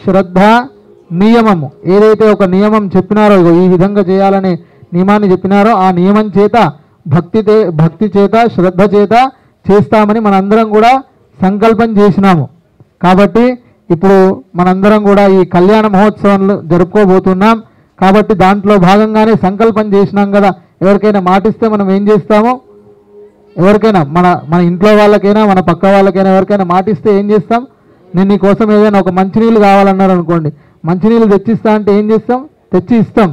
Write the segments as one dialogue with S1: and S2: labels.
S1: శ్రద్ధ నియమము. ఏదైతే ఒక నియమం చెప్పినారో, ఈ విధంగా చేయాలనే నియమాన్ని చెప్పినారో ఆ నియమం చేత భక్తి చేత శ్రద్ధ చేత చేస్తామని మనందరం కూడా సంకల్పం చేసినాము. కాబట్టి ఇప్పుడు మనందరం కూడా ఈ కళ్యాణ మహోత్సవంలో జరుపుకోబోతున్నాం. కాబట్టి దాంట్లో భాగంగానే సంకల్పం చేసినాం కదా. ఎవరికైనా మాటిస్తే మనం ఏం చేస్తామో, ఎవరికైనా మన ఇంట్లో వాళ్ళకైనా మన పక్క వాళ్ళకైనా ఎవరికైనా మాటిస్తే ఏం చేస్తాం? నేను నీ కోసం ఏదైనా ఒక మంచినీళ్ళు కావాలన్నారు అనుకోండి, మంచినీళ్ళు తెచ్చిస్తా అంటే ఏం చేస్తాం? తెచ్చి ఇస్తాం.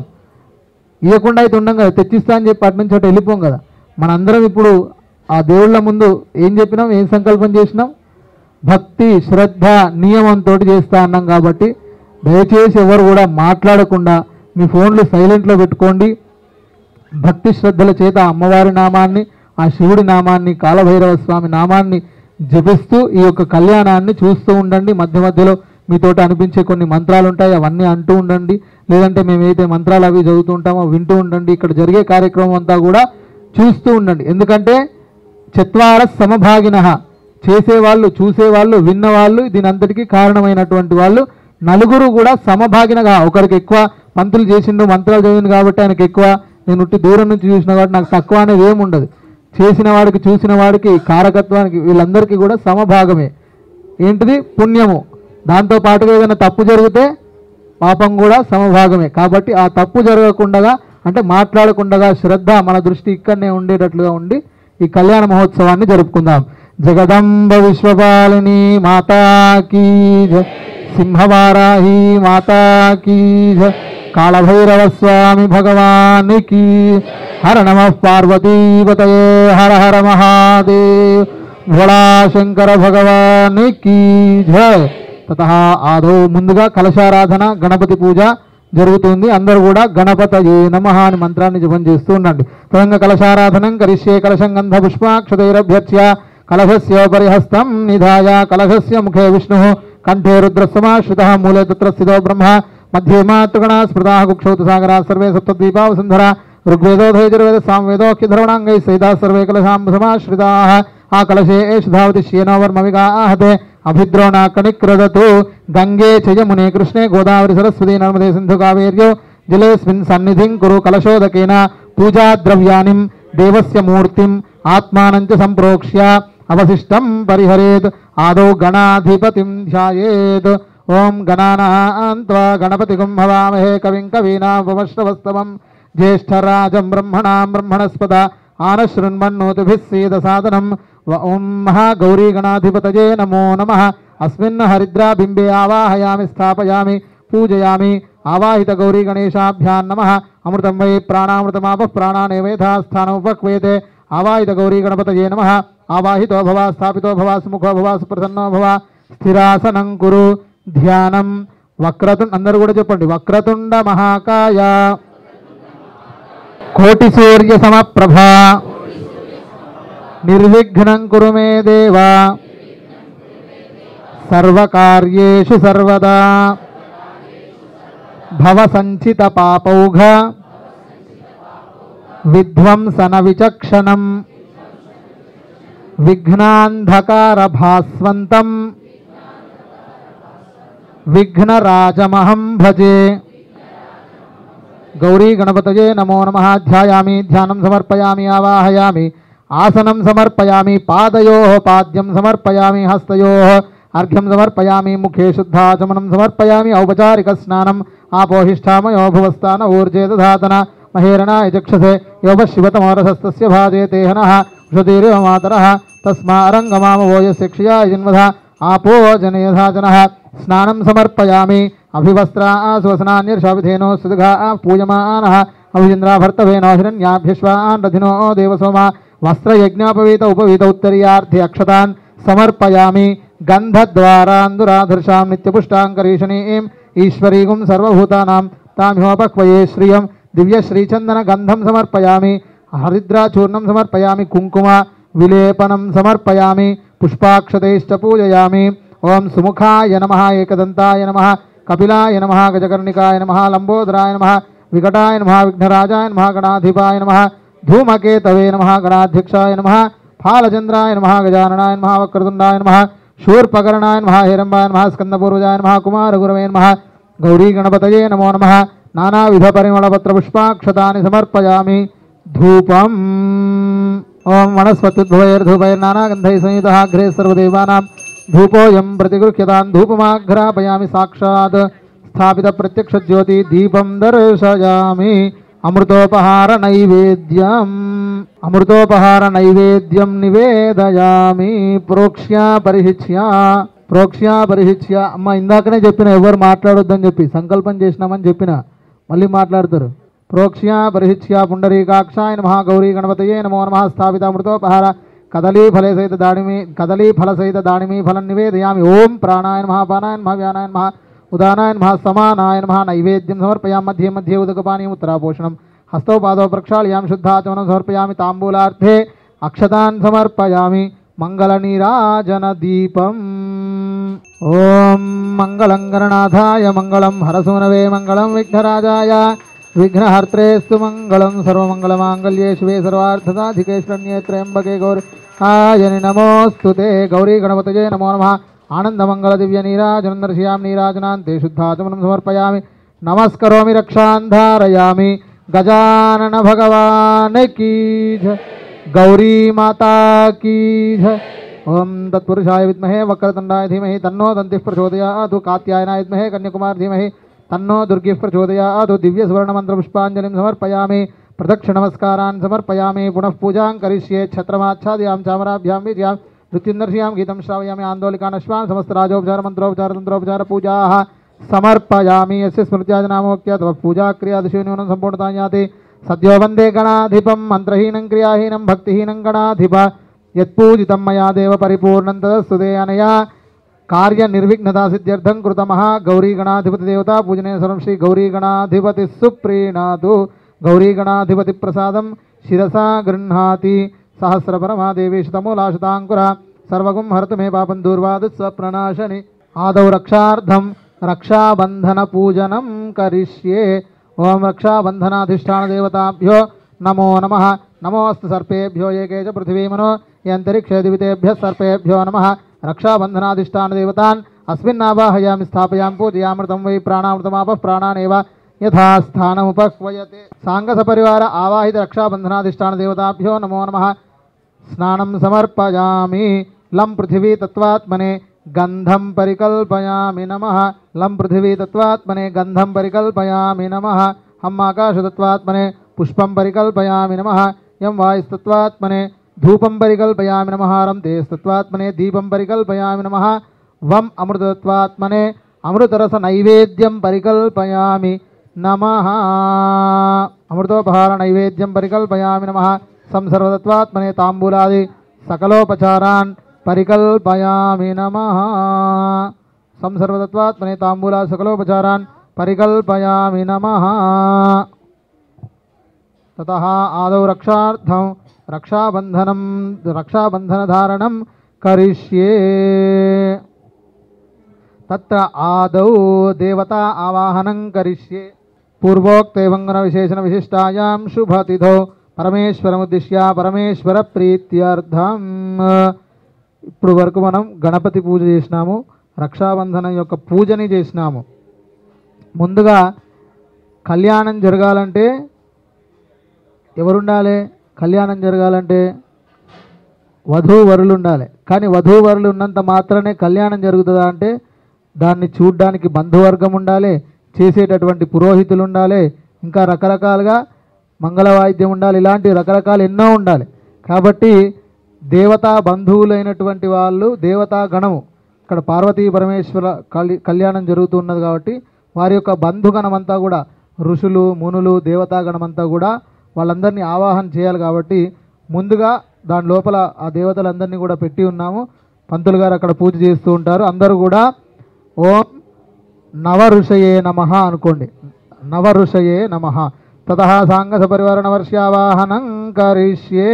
S1: ఇవ్వకుండా అయితే ఉండం కదా, తెచ్చిస్తా అని చెప్పి అటు నుంచి అటు వెళ్ళిపోం కదా. మనందరం ఇప్పుడు ఆ దేవుళ్ళ ముందు ఏం చెప్పినాం, ఏం సంకల్పం చేసినాం? భక్తి శ్రద్ధ నియమంతో చేస్తా అన్నాం. కాబట్టి దయచేసి ఎవరు కూడా మాట్లాడకుండా మీ ఫోన్లు సైలెంట్లో పెట్టుకోండి. భక్తి శ్రద్ధల చేత అమ్మవారి నామాన్ని, ఆ శివుడి నామాన్ని, కాలభైరవ స్వామి నామాన్ని జపిస్తూ ఈ యొక్క కళ్యాణాన్ని చూస్తూ ఉండండి. మధ్య మధ్యలో మీతోటి అనిపించే కొన్ని మంత్రాలు ఉంటాయి, అవన్నీ అంటూ ఉండండి. లేదంటే మేమైతే మంత్రాలు అవి చదువుతూ ఉంటామో వింటూ ఉండండి. ఇక్కడ జరిగే కార్యక్రమం అంతా కూడా చూస్తూ ఉండండి. ఎందుకంటే చత్వార సమభాగిన, చేసేవాళ్ళు, చూసేవాళ్ళు, విన్నవాళ్ళు, దీని అంతటికీ కారణమైనటువంటి వాళ్ళు నలుగురు కూడా సమభాగినగా. ఒకరికి ఎక్కువ మంత్రులు చేసిండు, మంత్రాలు చదివింది కాబట్టి ఆయనకి ఎక్కువ, నేను ఉట్టి దూరం నుంచి చూసిన కాబట్టి నాకు తక్కువ అనేది ఏముండదు. చేసిన వాడికి చూసిన వాడికి కారకత్వానికి వీళ్ళందరికీ కూడా సమభాగమే. ఏంటిది? పుణ్యము. దాంతో పాటుగా ఏదైనా తప్పు జరిగితే పాపం కూడా సమభాగమే. కాబట్టి ఆ తప్పు జరగకుండా, అంటే మాట్లాడకుండా శ్రద్ధ మన దృష్టి ఇక్కడనే ఉండేటట్లుగా ఉండి ఈ కళ్యాణ మహోత్సవాన్ని జరుపుకుందాం. జగదంబ విశ్వపాలిని మాతాకి జై, సింహవారాహి మాతాకి జై, కాళభైరవ స్వామి భగవానికి హర నమః పార్వతీపతయే హర హర మహాదేవ్ భోళా శంకర భగవానికి జై. తతః ఆదో ముందుగా కలశారాధన గణపతి పూజ జరుగుతుంది. అందరూ కూడా గణపతయే నమః అని మంత్రాన్ని జపం చేస్తూ ఉండండి. తదంగ కలశారాధనం కరిష్యే కలశం గంధ పుష్పాక్షతైరభ్యర్చ్య కలశస్యోపరి హస్తం నిధాయ కలశస్య ముఖే విష్ణుః కంఠే రుద్రసమాశ్రితః మూలే తత్ర స్థితో బ్రహ్మ మధ్యే మాతృగణా స్మృతాః కుక్షౌతు సాగరా సర్వే సప్తద్వీపా వసుంధరా ఋగ్వేదోధైర్వేద సామవేదోఖ్యధర్వణాంగై సైదా సర్వే కలశాం సమాశ్రితాః ఆ కలశే ఏషధావతి శ్యేనో వర్మవిగాహతే అభిద్రోణాకనిక్రదతు గంగే చ యమునే కృష్ణే గోదావరి సరస్వతి నర్మదే సింధు కావేర్యో జలేస్మిన్ సన్నిధిం కురు కలశోదకేన పూజా ద్రవ్యానిం దేవస్య మూర్తిం ఆత్మానం చ సంప్రోక్ష్య అవశిష్టం పరిహరేత్. ఆదౌ గణాధిపతిం ధ్యాయేత్. ఓం గణానాం త్వా గణపతిగం హవామహే కవిం కవీనాముపమశ్రవస్తమం జ్యేష్ఠరాజం బ్రహ్మణాం బ్రహ్మణస్పద ఆనశృణ్మన్నోతిభిः सीदसादनं ओं महागौरी गणाधिपतये नमो नमः. अस्मिन् हरिद्राबिम्बे आवाहयामि स्थापयामि पूजयामि. आवाहित गौरी गणेशाभ्यां नमः. अमृतं वै प्राणामृतमापः प्राणानेव यथा स्थानमुपक्वेते. आवाहित गौरी गणपतये नमः. आवाहितो भव स्थापितो भव सुमुखो भव सुप्रसन्नो भव स्थिरासनं कुरु ध्यानं वक्रतुंड अंदर కూడా చెప్పండి వక్రతుండ మహాకాయ కోటి సూర్య సమప్రభ నిర్విఘ్నం కురు మే దేవ సర్వకార్యేషు సర్వదా భవ సంచిత పాపౌఘ విధ్వంసన విచక్షణం విఘ్నాంధకార భాస్వంతం విఘ్నరాజమహం భజే. गौरी गणपतये नमो नमः. ध्यायामि ध्यानं समर्पयामि आवाहयामि आसनं समर्पयामि पादयोः पाद्यं समर्पयामि हस्तयोः अर्घ्यं समर्पयामि मुखे शुद्धाचमनं समर्पयामि औपचारिकस्नानम् आपोहिष्ठामयो भुवस्थान ऊर्जे दधातन महेरणाय चक्षसे योपशिवतमोरसस्तस्य भाजे तेहनः उषतीरिव मातरः तस्मारङ्गमामवो यस्य क्षयाय जन्मधा आपो जनयधाजनः. स्नानं समर्पयामि अभिवस्त्रा स्वसनान्यर्षाविधेनो सुदघा पूजमानः अभिचन्द्राभर्तवेनो हिरण्याभ्यश्वान् रथिनो देवसोमा वस्त्रयज्ञापवीत उपवीत उत्तरीयार्थे अक्षतान् समर्पयामि. गन्धद्वारान्दुराधर्षां नित्यपुष्टाङ्करीषणीं ईश्वरीगुं सर्वभूतानां तामिहोपक्वये श्रियं दिव्यश्रीचन्दनगन्धं समर्पयामि. हरिद्राचूर्णं समर्पयामि. कुङ्कुम विलेपनं समर्पयामि. पुष्पाक्षतैश्च पूजयामि. ओं सुमुखाय नमः. एकदन्ताय नमः. कपिलाय नमः. गजकर्णिकाय नमः. लंबोदराय नमः. विकटाय नमः. विघ्नराजाय नमः. गणाधिपाय नमः. धूमकेतवे नमः. गणाध्यक्षाय नमः. फालचंद्राय नमः. गजाननाय नमः. वक्रतुंडाय नमः. शूर्पकर्णाय नमः हिरण्मयाय नमः स्कंदपूर्वजाय नमः कुमारगुरवे नमः गौरी गणपतये नमो नमः नानाविधपरिमलपत्रपुष्पाक्षतानि समर्पयामि धूपम् ओम वनस्पतिर्धूपैर्नानागन्धैः संयुतः अग्रे सर्वदेवानां धूपोऽयं प्रतिगृह्यतां धूपमाघ्रापयामि साक्षात् स्थापित प्रत्यक्ष ज्योति दीपं दर्शयामि अमृतोपहार नैवेद्यं निवेदयामि ప్రోక్ష్యా పరిహిచ్య అమ్మ ఇందాకనే చెప్పిన ఎవరు మాట్లాడొద్దని చెప్పి సంకల్పం చేసినామని చెప్పిన మళ్ళీ మాట్లాడతారు ప్రోక్ష్యా పరిహిచ్య పుండరీకాక్షాయ నమః గౌరీ గణపతయే నమో నమః స్థాపిత అమృతోపహార కదలీఫల సహిత దాణిమీ ఫలం నివేదయామి ఓం ప్రాణాయ నమః పానాయ నమః వ్యానాయ నమః ఉదానాయ నమః సమానాయ నమః నైవేద్యం సమర్పయామి మధ్యే మధ్యే ఉదకపానీయం ఉత్తరాపోషణం హస్తౌ పాదౌ ప్రక్షాళయామి శుద్ధాచమనం సమర్పయామి తాంబూలార్థే అక్షతాన్ సమర్పయామి మంగళనీరాజన దీపం ఓం మంగళం గణనాథాయ మంగళం హరసూనవే మంగళం విఘ్నరాజాయ విఘ్నహర్త్రేస్తు మంగళం సర్వమంగళమాంగళ్యే శివే సర్వార్థసాధికే శరణ్యే త్ర్యంబకే గౌరీ నమోస్తుతే గౌరీ గణపతయే నమో నమః ఆనందమంగళ దివ్య నీరాజనం దర్శయామి నీరాజనాంతే శుద్ధాచమనం సమర్పయామి నమస్కరోమి రక్షాన్ ధారయామి గజానన భగవాన్ కీ జయ गौरी माता की जय ओम तत्पुरुषाय विद्महे वक्रतुंडाय धीमहि तन्नो दन्तिः प्रचोदयात् कात्यायनाय विद्महे कन्याकुमारी धीमहि तन्नो दुर्गिः प्रचोदयात् दिव्य सुवर्ण मंत्र पुष्पांजलिं समर्पयामि प्रदक्ष नमस्कारान् समर्पयामि पुनः पूजां करिष्ये छत्रमाच्छादयां चामराभ्यां विजयां नृत्यन्दर्शयां गीतं श्रावयामि आन्दोलिकान् अश्वान् समस्तराजोपचार मंत्रोपचार तंत्रोपचार पूजाः समर्पयामि यस्य स्मृत्याजनामोक्त्या तव पूजा क्रियादिशो न्यूनं सम्पूर्णतां याति सद्यो वंदे गणाधिपं मंत्रहीनं क्रियाहीनं भक्तिहीनं गणाधिप यत्पूजितं मया देव परिपूर्णं तदस्तुते अनया कार्य निर्विघ्नता सिद्ध्यर्थं कृतमः गौरी गणाधिपति देवता पूजने सर्वं श्री गौरी गणाधिपति सुप्रीणातु गौरी गणाधिपति प्रसादं शिरसा गृह्णाति सहस्रपरमा देवी शतमूलाशताङ्कुरा सर्वगुं हरतु मे पापं दूर्वादुस्वप्रणाशनि आदौ रक्षार्थं रक्षाबन्धन पूजनं करिष्ये ओम रक्षाबंधनाधिष्ठान देवताभ्यो नमो नमः नमोस्तु सर्पेभ्यो एके च पृथिवी मनो यंतरिक्षे दिवितेभ्यः सर्पेभ्यो नमः रक्षाबंधनाधिष्ठान देवतान् अस्मिन्नावाहयामि स्थापयामि पूजयामृतं वै प्राणामृतमापः प्राणानेव यथा स्थानमुपह्वयते सांगसपरिवार आवाहित रक्षाबंधनाधिष्ठान देवताभ्यो नमो नमः स्नानं समर्पयामि लं पृथिवी तत्त्वात्मने गंधं परिकल्पयामि नमः लं पृथिवी तत्त्वात्मने गंधं परिकल्पयामि नमः हम आकाशतत्त्वात्मने पुष्पं परिकल्पयामि नमः यं वायुस्तत्त्वात्मने धूपं परिकल्पयामि नमः रं तेजस्तत्त्वात्मने दीपं परिकल्पयामि नमः वम अमृतत्वात्मने अमृतरस नैवेद्यं परिकल्पयामि नमः अमृतोपहार नैवेद्यं परिकल्पयामि नमः संसर्वतत्त्वात्मने ताम्बूलादि सकलोपचारान् परिकल्पयामि नमः संसर्वतत्त्वात्मने ताम्बूला सकलोपचारान् परिकल्पयामि नमः ततः आदौ रक्षार्थं रक्षाबन्धनधारणं करिष्ये तत्र आदौ देवता आवाहनं करिष्ये पूर्वोक्ते वंगन विशेषण विशिष्टायां शुभतिथौ परमेश्वरमुद्दिश्य परमेश्वर प्रीत्यर्थं ఇప్పుడు వరకు మనం గణపతి పూజ చేసినాము రక్షాబంధనం యొక్క పూజని చేసినాము ముందుగా కళ్యాణం జరగాలంటే ఎవరుండాలి కళ్యాణం జరగాలంటే వధూవరులు ఉండాలి కానీ వధూవరులు ఉన్నంత మాత్రమే కళ్యాణం జరుగుతుందా అంటే దాన్ని చూడడానికి బంధువర్గం ఉండాలి చేసేటటువంటి పురోహితులు ఉండాలి ఇంకా రకరకాలుగా మంగళ వాయిద్యం ఉండాలి ఇలాంటి రకరకాలు ఎన్నో ఉండాలి కాబట్టి దేవతా బంధువులైనటువంటి వాళ్ళు దేవతా గణము ఇక్కడ పార్వతీ పరమేశ్వర కళ్యాణం జరుగుతున్నది కాబట్టి వారి యొక్క బంధుగణమంతా కూడా ఋషులు మునులు దేవతా గణమంతా కూడా వాళ్ళందరినీ ఆవాహన చేయాలి కాబట్టి ముందుగా దాని లోపల ఆ దేవతలందరినీ కూడా పెట్టి ఉన్నాము పంతులు గారు అక్కడ పూజ చేస్తూ ఉంటారు అందరూ కూడా ఓం నవ ఋషయే నమః అనుకోండి నవ ఋషయే నమః తతః సాంగ సపరివార నవర్ష్యావాహనం కరిష్యే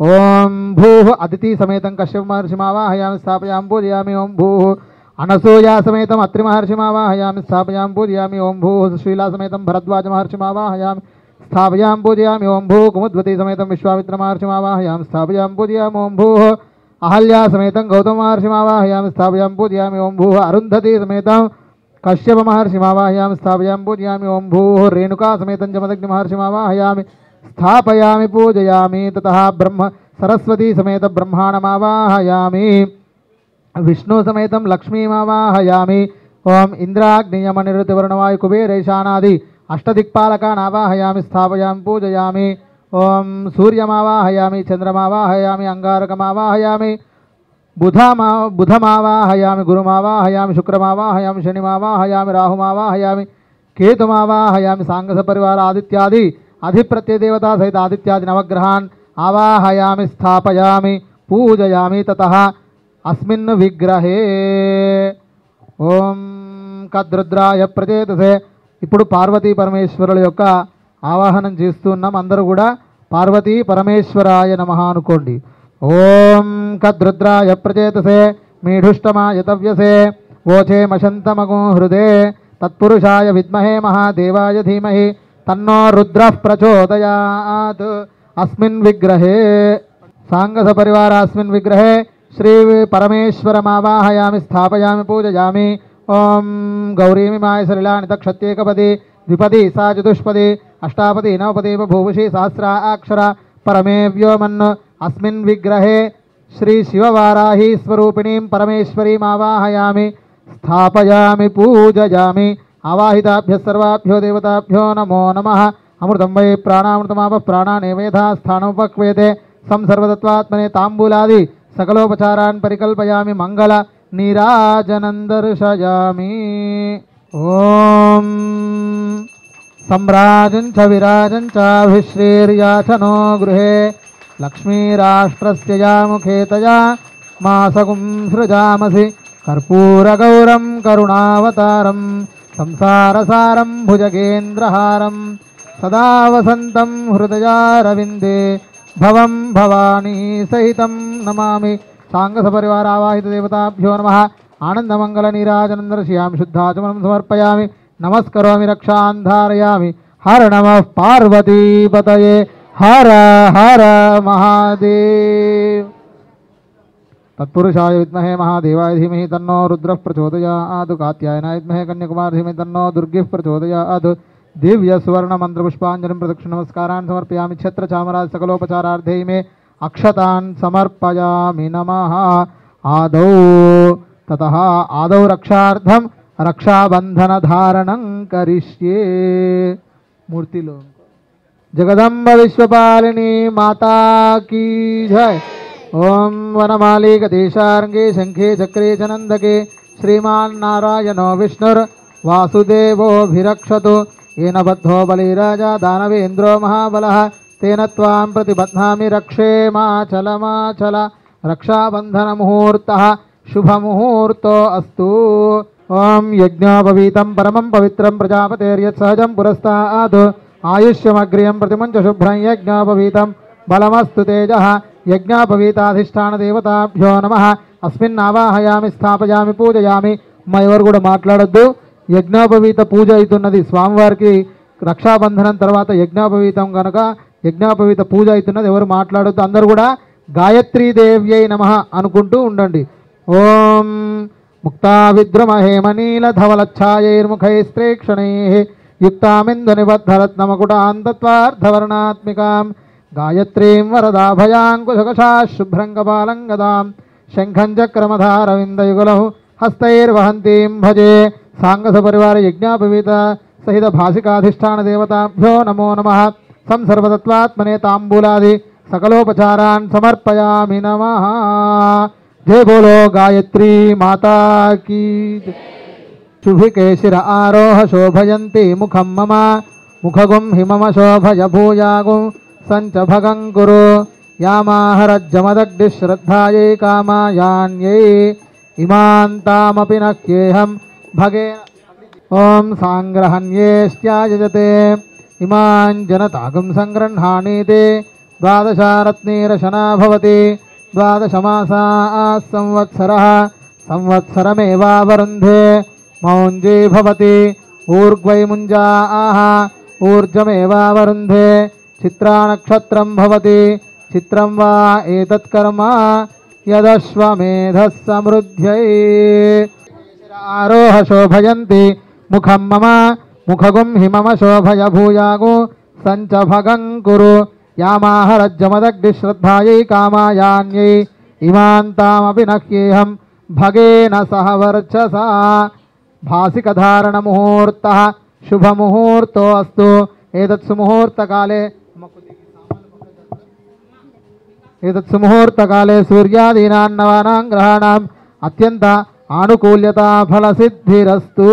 S1: ओम भूः अदिति समेतं कश्यप महर्षिमावाहयामि स्थापयामि पूजयामि ओम भूः अनसूया समेतं अत्रि महर्षिमावाहयामि स्थापयामि पूजयामि ओम भूः सुशीला समेतं भरद्वाज महर्षिमावाहयामि स्थापयामि पूजयामि ओम भूः कुमुद्वती समेतं विश्वामित्र महर्षिमावाहयामि स्थापयामि पूजयामि ओम भूः अहल्या समेतं गौतम महर्षिमावाहयामि स्थापयामि पूजयामि ओं भूः अरुन्धती समेतं कश्यप महर्षिमावाहयामि स्थापयामि पूजयामि ओं भूः रेणुका समेतं जमदग्नि महर्षिमावाहयामि स्थापयामि पूजयामि ततः ब्रह्म सरस्वती समेत ब्रह्माणमावाहयामि विष्णु समेतं लक्ष्मीमावाहयामि ओम इंद्राग्नियमनिरुतिवर्णवायु कुबेरैशानादि अष्टदिक्पालकानावाहयामि स्थापयामि पूजयामि ओम सूर्यमावाहयामि चंद्रमावाहयामि अंगारकमावाहयामि बुधमावाहयामि गुरुमावाहयामि शुक्रमावाहयामि शनिमावाहयामि राहुमावाहयामि केतुमावाहयामि सांगस परिवार आदित्यादि अधिप्रत्यय देवता सहित आदित्यादि नवग्रहान् आवाहयामि स्थापयामि पूजयामि ततः अस्मिन् विग्रहे ఓం కద్రుద్రాయ ప్రచేతసే. ఇప్పుడు పార్వతీ పరమేశ్వరుల యొక్క ఆవాహనం చేస్తున్నాం. అందరూ కూడా పార్వతీ పరమేశ్వరాయ నమః అనుకోండి. ఓం కద్రుద్రాయ ప్రచేతసే మీఢుష్టమాయ తవ్యసే ఓచే మశంతమగో హృదే తత్పురుషాయ విద్మహే మహాదేవాయ ధీమహి తన్నో రుద్రః ప్రచోదయాత్. అస్మిన్ విగ్రహే సాంగస పరివార అస్మిన్ విగ్రహే श्री परमेश्वरमावाहयामि स्थापयामि पूजयामि ओं गौरीमिमाय सलिलानितक्षत्येकपदी द्विपदी सा चतुष्पदी अष्टापदी नवपदी बभूवुषी सहस्रा अक्षरा परमे व्योमन्. अस्मिन् विग्रहे श्री शिववाराही स्वरूपिणीं परमेश्वरीमावाहयामि स्थापयामि पूजयामि. आवाहिताभ्यः सर्वाभ्यो देवताभ्यो नमो नमः. अमृतं वै प्राणामृतमाप प्राणानेव यथा स्थानोपक्वेते संसर्वतत्त्वात्मने ताम्बूलादि सकलोपचारान् परिकल्पयामि मंगल नीराजनं दर्शयामि. ओम सम्राजं च विराजं च अभिश्रीर्याचनो गृहे लक्ष्मीराष्ट्रस्य या मुखे तया मासकुं सृजामसि कर्पूरगौरं करुणावतारं संसारसारं भुजगेन्द्रहारं सदा वसन्तं हृदयारविन्दे भवं भवानी सहितं नमामि. सांगस परिवार आवाहित देवताभ्यो नमः. आनंदमंगल नीराजनं दर्शयामि शुद्धाचमनं समर्पयामि नमस्करोमि रक्षान् धारयामि. हर नमः पार्वतीपतये हर हर महादेव. तत्पुरुषाय विद्महे महादेवाय धीमहि तन्नो रुद्रः प्रचोदयात्. कात्यायनाय विद्महे कन्याकुमारी धीमहि तन्नो दुर्गिः प्रचोदयात्. दिव्य सुवर्ण मंत्र पुष्पांजलि प्रदक्षिण नमस्कारान् समर्पयामि. छत्र चामराज सकलोपचारार्थे मे अक्षतान् समर्पयामि नमः. आदौ ततः आदौ रक्षार्थं रक्षाबंधन धारणं करिष्ये. मूर्तिलो जगदम्ब विश्वपालिनी माता की जय. ओम वनमाली गदेशार्गे शंखे चक्रे चनंदके श्रीमान् नारायणो विष्णुर् वासुदेवोऽभिरक्षतु. येन बद्धो बलिराजा दानवेन्द्रो महाबलः तेन त्वां प्रतिबध्नामि रक्षेमाचलमाचल. रक्षाबंधन मुहूर्तः शुभमुहूर्तो अस्तु. ओं यज्ञोपवीतं परमं पवित्रं प्रजापतेर्यत्सहजं पुरस्तात् आयुष्यमग्रियं प्रतिमुञ्च शुभ्रं यज्ञोपवीतं बलमस्तु तेजः. यज्ञोपवीताधिष्ठानदेवताभ्यो नमः. अस्मिन् आवाहयामि स्थापयामि पूजयामि. ఎవరు కూడా మాట్లాడొద్దు. యజ్ఞోపవీత పూజ అవుతున్నది స్వామివారికి. రక్షాబంధనం తర్వాత యజ్ఞోపవీతం కనుక యజ్ఞోపవీత పూజ అవుతున్నది. ఎవరు మాట్లాడొద్దు. అందరూ కూడా గాయత్రీదేవ్యై నమః అనుకుంటూ ఉండండి. ఓం ముక్తా విద్రుమహేమనీలధవలఛాయైర్ముఖైస్త్రేక్షణైః యుక్తామిందునిబద్ధరత్నమకుటాంతత్వార్ధవర్ణాత్మికాం గాయత్రీం వరదాభయాంకుశకషా శుభ్రం కపాలం గదాం శంఖం చక్రమధారవిందయుగలౌ हस्तैर्वहन्तीं भजे. सांगस परिवार यज्ञापवीत सहित भाषिकाधिष्ठान देवताभ्यो नमो नमः. संसर्वतत्त्वात्मने ताम्बूलादि सकलोपचारान् समर्पयामि नमः. जय बोलो गायत्री माता की. शुभिके शिर आरोह शोभयन्ति मुखं मम मुखगुं हिमम शोभय भूयागुं सञ्च भगं कुरु. यामाहरज्जमदग्निः श्रद्धायै कामायान्यै इमान्तामपि न ह्येहं भगे. ओं सांग्रहण्येष्ट्यायजते इमान् जनतागं संगृह्णानीति. द्वादशारत्नीरशना भवति. द्वादशमासाः संवत्सरः संवत्सरमेवावरुन्धे मौञ्जी भवति. ऊर्ग्वै मुञ्जाः ऊर्जमेवावरुन्धे. चित्रानक्षत्रं भवति. चित्रं वा एतत्कर्म यदश्वमेधः समृद्ध्यै आरोह शोभयन्ति मुखं मम मुखगुं हि मम शोभय भूयागो सञ्च भगं कुरु यामाहरज्जमदग्निश्रद्धायै कामायान्यै इमान्तामपि नह्येऽहं भगेन सह वर्चसा भासिकधारणमुहूर्तः शुभमुहूर्तोऽस्तु एतत्सुमुहूर्तकाले सूर्यादीनां नवानां ग्रहाणाम् अत्यन्त आनुकूल्यता फलसिद्धिरस्तु।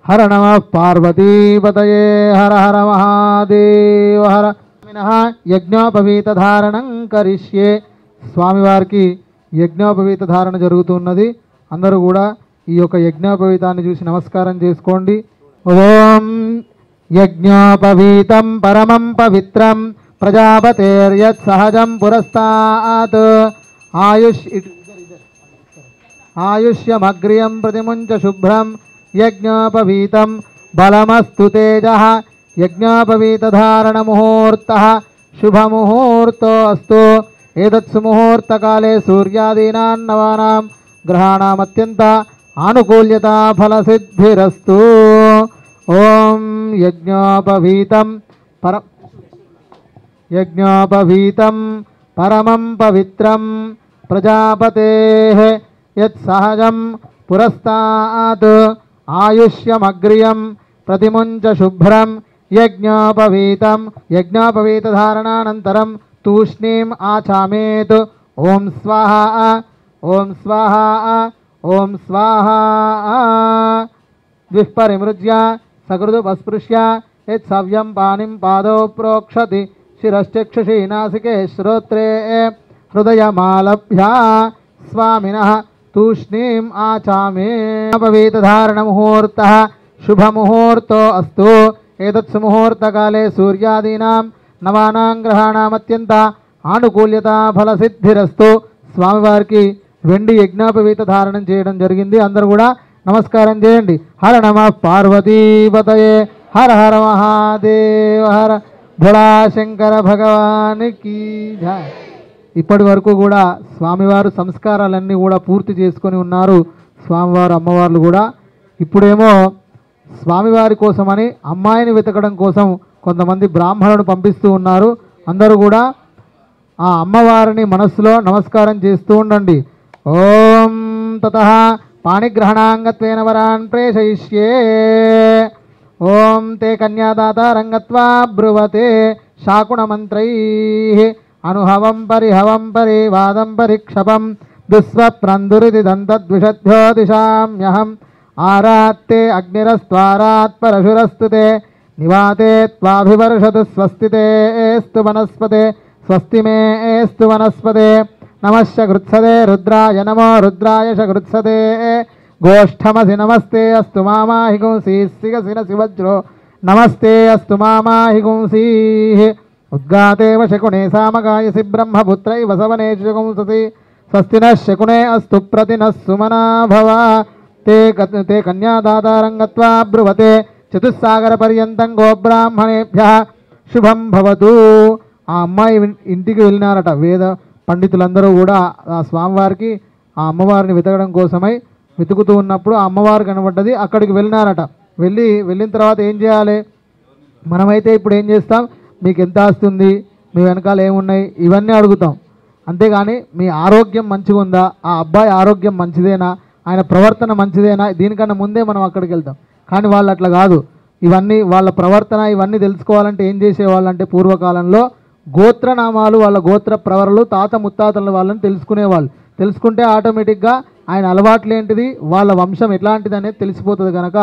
S1: हर नमः पार्वतीपतये हर हर महादेव हर యజ్ఞోపవీత ధారణం కరిష్యే. స్వామివారికి యజ్ఞోపవీత ధారణ జరుగుతున్నది. అందరూ కూడా ఈ యొక్క యజ్ఞోపవీతాన్ని చూసి నమస్కారం చేసుకోండి. ఓం యజ్ఞోపవీతం పరమం పవిత్రం ప్రజాపతేర్యత్ సహజం పురస్తాత్ ఆయుష్యమగ్రియం ప్రతిముంచ శుభ్రం యజ్ఞోపవీతం బలమస్తు తేజః యజ్ఞోపవీతధారణముహూర్తः శుభముహూర్తోऽస్తు. ఏతత్సుముహూర్తకాలే సూర్యాదీనాం నవానాం గ్రహాణామత్యంత ఆనుకూల్యతా ఫలసిద్ధిరస్తు. ఓం యజ్ఞోపవీతం పరమం పవిత్రం ప్రజాపతేః యత్సహజం పురస్తాత్ ఆయుష్యమగ్రియం ప్రతిముంచ శుభ్రం యజ్ఞోపవీతం. యజ్ఞోపవీతధారణానంతరం తూష్ణీం ఆచామేత్. ఓం స్వాహా ఓం స్వాహా ఓం స్వాహా. ద్విఃపరిమృజ్య సకృదుపస్పృశ్య యత్సవ్యం పాణిం పాదౌ ప్రోక్షతి శిరశ్చక్షుషి నాసికే శ్రోత్రే హృదయమాలభ్య స్వామినః తూష్ణీం ఆచామే. ఉపవీతధారణముహూర్తः శుభముహూర్తో అస్తు. ఏతత్సుముహూర్తకాలే సూర్యాదీనాం నవానాం గ్రహాణామత్యంత ఆనుకూల్యతా ఫలసిద్ధిరస్తు. స్వామివారికి వెండి యజ్ఞోపవీత ధారణం చేయడం జరిగింది. అందరూ కూడా నమస్కారం చేయండి. హర నమః పార్వతీపతయే హర హర మహాదేవ హర భోళా శంకర భగవానికి జై. ఇప్పటి వరకు కూడా స్వామివారు సంస్కారాలన్నీ కూడా పూర్తి చేసుకొని ఉన్నారు స్వామివారు అమ్మవార్లు కూడా. ఇప్పుడేమో స్వామివారి కోసమని అమ్మాయిని వెతకడం కోసం కొంతమంది బ్రాహ్మణులను పంపిస్తూ ఉన్నారు. అందరూ కూడా ఆ అమ్మవారిని మనస్సులో నమస్కారం చేస్తూ ఉండండి. ఓం తతః పాణిగ్రహణాంగత్వేన వరాన్ ప్రేషయిష్యే. ఓం తే కన్యాదాతారంగత్వా బ్రువతే శాకుణమంత్రైః అనుహవం పరిహవం పరివాదం పరిక్షపం దుస్వప్నందురిది దంతద్విషద్భ్యో దిశామ్యహం ఆరాత్తే అగ్నిరస్త్వారాత్ పరశురస్తుతే నివాతే త్వాభివర్షతు స్వస్తితే ఏస్తు వనస్పతే స్వస్తి మే ఏస్తు వనస్పతే. నమశ్చ గృత్సదే రుద్రాయ నమో రుద్రాయ చ గృత్సదే గోష్ఠమసి నమస్తే అస్తు మామాహి గుంసీస్సిగసినసి వజ్రో నమస్తే అస్తు మామాహి గుంసీః. ఉద్గాతేవ శకునే సామగాయసి బ్రహ్మపుత్రైవ సవనేషు గుంససి స్వస్తి నః శకునే అస్తు ప్రతినః సుమనా భవ. తే కన్యాదాతారంగత్వా బ్రువతే చతుస్సాగర పర్యంతం గోబ్రాహ్మణేభ్యః శుభం భవతు. ఆ అమ్మాయి ఇంటికి వెళ్ళినారట. వేద పండితులందరూ కూడా ఆ స్వామివారికి ఆ అమ్మవారిని వెతకడం కోసమై వెతుకుతూ ఉన్నప్పుడు ఆ అమ్మవారు కనబడ్డది. అక్కడికి వెళ్ళినారట. వెళ్ళిన తర్వాత ఏం చేయాలి? మనమైతే ఇప్పుడు ఏం చేస్తాం? మీకు ఎంత వస్తుంది, మీ వెనకాల ఏమున్నాయి, ఇవన్నీ అడుగుతాం. అంతేగాని మీ ఆరోగ్యం మంచిగా ఉందా, ఆ అబ్బాయి ఆరోగ్యం మంచిదేనా, ఆయన ప్రవర్తన మంచిదేనా, దీనికన్నా ముందే మనం అక్కడికి వెళ్తాం. కానీ వాళ్ళు అట్లా కాదు. ఇవన్నీ వాళ్ళ ప్రవర్తన ఇవన్నీ తెలుసుకోవాలంటే ఏం చేసేవాళ్ళంటే పూర్వకాలంలో గోత్రనామాలు వాళ్ళ గోత్ర ప్రవరలు తాత ముత్తాతల వాళ్ళని తెలుసుకునేవాళ్ళు. తెలుసుకుంటే ఆటోమేటిక్గా ఆయన అలవాట్లు ఏంటిది, వాళ్ళ వంశం ఎట్లాంటిది అనేది తెలిసిపోతుంది. కనుక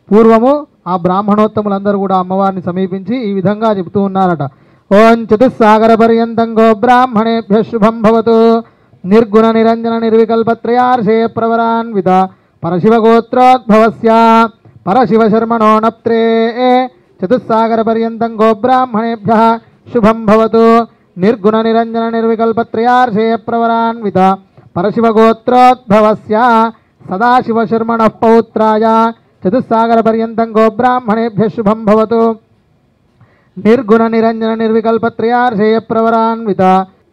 S1: పూర్వము ఆ బ్రాహ్మణోత్తములందరూ కూడా అమ్మవారిని సమీపించి ఈ విధంగా చెబుతూ ఉన్నారట. ఓం చతుస్సాగర పర్యంతం గో బ్రాహ్మణేభ్య శుభం భవతు. నిర్గుణ నిరంజన నిర్వికల్పత్రయార్షే ప్రవరాన్విత పరశివగోత్రోద్భవస్య పరశివశర్మణో నప్త్రే. చతుస్సాగర పర్యంతం గో బ్రాహ్మణేభ్య శుభం భవతు. నిర్గుణ నిరంజన నిర్వికల్పత్రయార్షే ప్రవరాన్విత పరశివగోత్రోద్భవస్య సదాశివశర్మణ పౌత్రాయ చతుస్సాగర పర్యంతం గో బ్రాహ్మణేభ్య శుభం భవతు. నిర్గుణ నిరంజన నిర్వికల్పత్రయార్షేయ ప్రవరాన్విత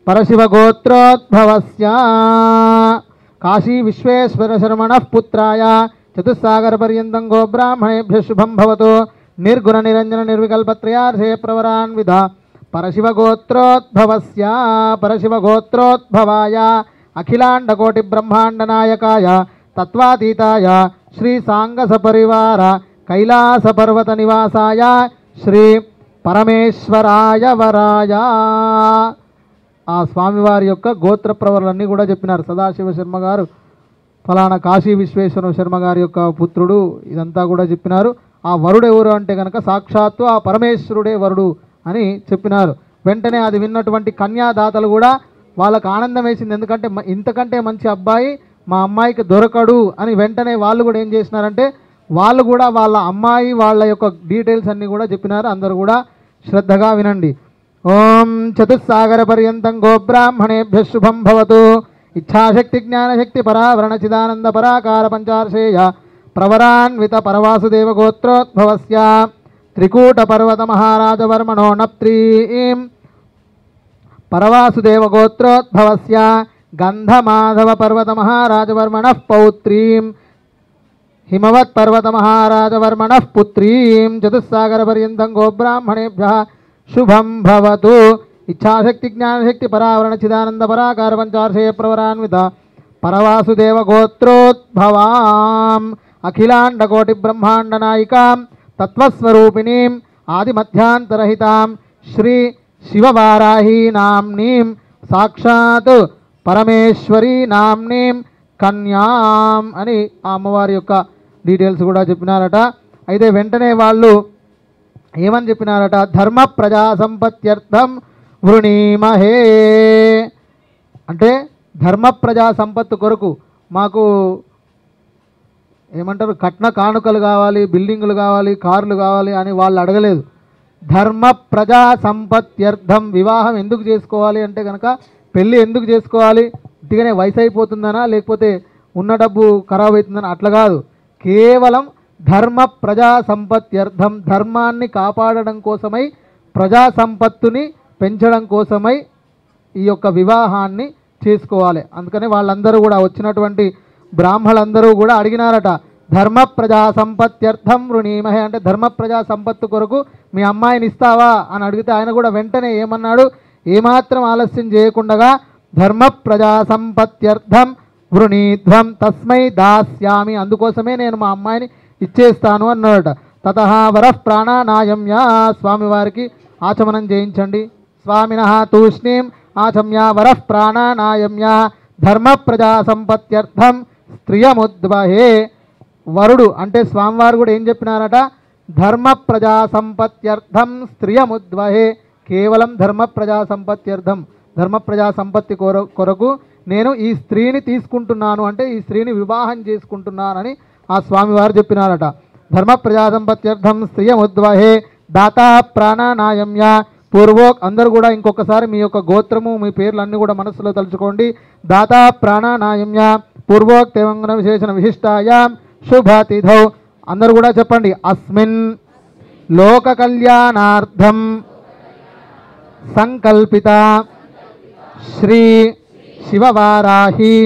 S1: పరశివ గోత్రోద్భవస్య కాశీ విశ్వేశ్వర శర్మణః పుత్రాయ చతుస్సాగర పర్యంతం గోబ్రాహ్మణేభ్యः శుభం భవతు నిర్గుణ నిరంజన నిర్వికల్పత్రయార్షే ప్రవరాన్విధ పరశివ గోత్రోద్భవాయ అఖిలాండకోటి బ్రహ్మాండ నాయకాయ తత్వాతీతాయ శ్రీ సాంగస పరివార కైలాస పర్వత నివాసాయ శ్రీ పరమేశ్వరాయ వరాయ. ఆ స్వామివారి యొక్క గోత్ర ప్రవరాలన్నీ కూడా చెప్పినారు. సదాశివ శర్మ గారు ఫలానా కాశీ విశ్వేశ్వర శర్మ గారి యొక్క పుత్రుడు, ఇదంతా కూడా చెప్పినారు. ఆ వరుడు ఎవరు అంటే కనుక సాక్షాత్తు ఆ పరమేశ్వరుడే వరుడు అని చెప్పినారు. వెంటనే అది విన్నటువంటి కన్యాదాతలు కూడా వాళ్ళకు ఆనందం వేసింది. ఎందుకంటే ఇంతకంటే మంచి అబ్బాయి మా అమ్మాయికి దొరకడు అని వెంటనే వాళ్ళు కూడా ఏం చేసినారంటే వాళ్ళు కూడా వాళ్ళ అమ్మాయి వాళ్ళ యొక్క డీటెయిల్స్ అన్నీ కూడా చెప్పినారు. అందరూ కూడా శ్రద్ధగా వినండి. ఓం చతుస్సాగర పర్యంతం గోబ్రాహ్మణేభ్యः శుభం భవతు. ఇచ్ఛాశక్తి జ్ఞానశక్తి పరావరణ చిదానంద పరాకార పంచార్షేయ ప్రవరాన్విత పరవాసుదేవ గోత్రోద్భవస్య త్రికూట పర్వత మహారాజవర్మణో నప్త్రీం పరవాసుదేవ గోత్రోద్భవస్య గంధమాధవ పర్వత మహారాజవర్మణః పౌత్రీం హిమవత్ పర్వత మహారాజవర్మణః పుత్రీం చతుస్సాగర పర్యంతం గోబ్రాహ్మణేభ్యः శుభం భవతు. ఇచ్ఛాశక్తి జ్ఞానశక్తి పరావరణ చిదానంద పరాకార పంచార్షేయ ప్రవరాన్విత పరవాసుదేవ గోత్రోద్భవాం అఖిలాండకోటి బ్రహ్మాండ నాయికాం తత్వస్వరూపిణీం ఆదిమధ్యాంతరహితాం శ్రీ శివవారాహీ నామ్నీం సాక్షాత్ పరమేశ్వరీ నామ్నీం కన్యాం అని ఆ అమ్మవారి యొక్క డీటెయిల్స్ కూడా చెప్పినారట. అయితే వెంటనే వాళ్ళు ఏమని చెప్పినారట, ధర్మ ప్రజా సంపత్త్యర్థం వృణీమహే అంటే ధర్మ ప్రజా సంపత్తు కొరకు మాకు ఏమంటారు కట్న కానుకలు కావాలి, బిల్డింగులు కావాలి, కార్లు కావాలి అని వాళ్ళు అడగలేదు. ధర్మ ప్రజా సంపత్త్యర్థం వివాహం ఎందుకు చేసుకోవాలి అంటే కనుక పెళ్ళి ఎందుకు చేసుకోవాలి, ఇదిగానే వయసు అయిపోతుందనా లేకపోతే ఉన్న డబ్బు ఖరాబ్ అవుతుందనా అట్లా కాదు. కేవలం ధర్మ ప్రజా సంపత్త్యర్థం ధర్మాన్ని కాపాడడం కోసమై ప్రజా సంపత్తుని పెంచడం కోసమై ఈ యొక్క వివాహాన్ని చేసుకోవాలి. అందుకని వాళ్ళందరూ కూడా వచ్చినటువంటి బ్రాహ్మణులందరూ కూడా అడిగినారట, ధర్మ ప్రజా సంపత్త్యర్థం వృణీమహే అంటే ధర్మ ప్రజా సంపత్తు కొరకు మీ అమ్మాయిని ఇస్తావా అని అడిగితే ఆయన కూడా వెంటనే ఏమన్నాడు, ఏమాత్రం ఆలస్యం చేయకుండా ధర్మ ప్రజా సంపత్త్యర్థం వృణీధ్వం తస్మై దాస్యామి అందుకోసమే నేను మా అమ్మాయిని ఇచ్చేస్తాను అన్నాడట. తతః వరః ప్రాణానాయమ్య స్వామివారికి ఆచమనం చేయించండి. స్వామినః తూష్ణీం ఆచమ్య వరః ప్రాణానాయమ్య ధర్మ ప్రజా సంపత్త్యర్థం స్త్రియముద్వహే. వరుడు అంటే స్వామివారు కూడా ఏం చెప్పినారట, ధర్మ ప్రజా సంపత్త్యర్థం స్త్రియముద్వహే కేవలం ధర్మ ప్రజా సంపత్త్యర్థం ధర్మ ప్రజా సంపత్తి కొరకు నేను ఈ స్త్రీని తీసుకుంటున్నాను అంటే ఈ స్త్రీని వివాహం చేసుకుంటున్నానని ఆ స్వామివారు చెప్పినారట. ధర్మ ప్రజా సంపత్త్యర్థం స్త్రియముద్వహే దాతా ప్రాణానాయమ్య పూర్వోక్ అందరూ కూడా ఇంకొకసారి మీ యొక్క గోత్రము మీ పేర్లు అన్నీ కూడా మనసులో తలుచుకోండి. దాతా ప్రాణానాయమ్య పూర్వోక్తేవంగన విశేషణ విశిష్టాయాం శుభతిథౌ అందరూ కూడా చెప్పండి. అస్మిన్ లోక కళ్యాణార్థం సంకల్పిత శ్రీ శివవారాహి